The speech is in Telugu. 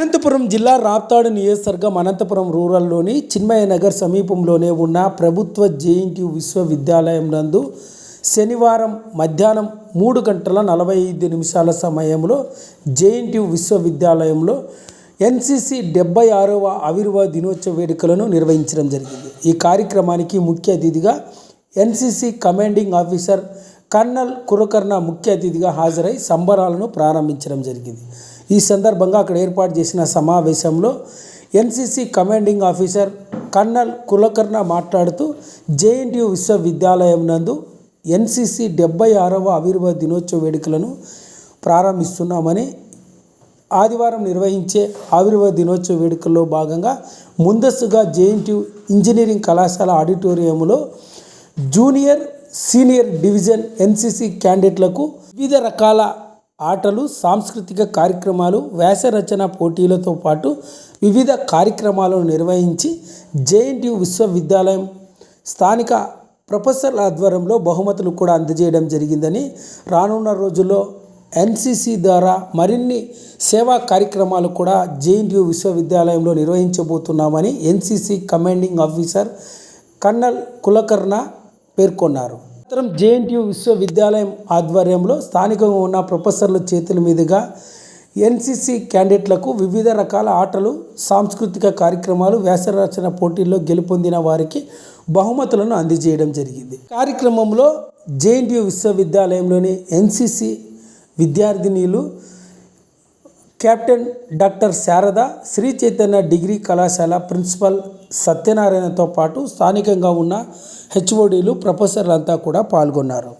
అనంతపురం జిల్లా రాప్తాడు నియోజకవర్గం అనంతపురం రూరల్లోని చిన్మయ నగర్ సమీపంలోనే ఉన్న ప్రభుత్వ జేఎన్టీయూ విశ్వవిద్యాలయం నందు శనివారం మధ్యాహ్నం 3:45 సమయంలో జేఎన్టీయూ విశ్వవిద్యాలయంలో ఎన్సీసీ 76వ ఆవిర్భావ దినోత్సవ వేడుకలను నిర్వహించడం జరిగింది. ఈ కార్యక్రమానికి ముఖ్య అతిథిగా ఎన్సీసీ కమాండింగ్ ఆఫీసర్ కర్నల్ కులకర్ణ ముఖ్య అతిథిగా హాజరై సంబరాలను ప్రారంభించడం జరిగింది. ఈ సందర్భంగా అక్కడ ఏర్పాటు చేసిన సమావేశంలో ఎన్సీసీ కమాండింగ్ ఆఫీసర్ కర్నల్ కులకర్ణ మాట్లాడుతూ జేఎన్టీయూ విశ్వవిద్యాలయం నందు ఎన్సీసీ 76వ ఆవిర్భావ దినోత్సవ వేడుకలను ప్రారంభిస్తున్నామని, ఆదివారం నిర్వహించే ఆవిర్భావ దినోత్సవ వేడుకల్లో భాగంగా ముందస్తుగా జేఎన్టీయూ ఇంజనీరింగ్ కళాశాల ఆడిటోరియంలో జూనియర్, సీనియర్ డివిజన్ ఎన్సీసీ క్యాండిడేట్లకు వివిధ రకాల ఆటలు, సాంస్కృతిక కార్యక్రమాలు, వ్యాసరచన పోటీలతో పాటు వివిధ కార్యక్రమాలను నిర్వహించి జేఎన్టీయూ విశ్వవిద్యాలయం స్థానిక ప్రొఫెసర్ల ఆధ్వర్యంలో బహుమతులు కూడా అందజేయడం జరిగిందని, రానున్న రోజుల్లో ఎన్సీసీ ద్వారా మరిన్ని సేవా కార్యక్రమాలు కూడా జేఎన్టీయూ విశ్వవిద్యాలయంలో నిర్వహించబోతున్నామని ఎన్సీసీ కమాండింగ్ ఆఫీసర్ కర్నల్ కులకర్ణ పేర్కొన్నారు. అనంతరం జేఎన్టీయూ విశ్వవిద్యాలయం ఆధ్వర్యంలో స్థానికంగా ఉన్న ప్రొఫెసర్ల చేతుల మీదుగా ఎన్సీసీ క్యాండిడేట్లకు వివిధ రకాల ఆటలు, సాంస్కృతిక కార్యక్రమాలు, వ్యాసరచన పోటీల్లో గెలుపొందిన వారికి బహుమతులను అందజేయడం జరిగింది. కార్యక్రమంలో జేఎన్టీయూ విశ్వవిద్యాలయంలోని ఎన్సీసీ విద్యార్థినీలు captain doctor Sharada, Sri Chaitanya degree కళాశాల ప్రిన్సిపల్ సత్యనారాయణతో పాటు స్థానికంగా ఉన్న హెచ్ఓడీలు, ప్రొఫెసర్లంతా కూడా పాల్గొన్నారు.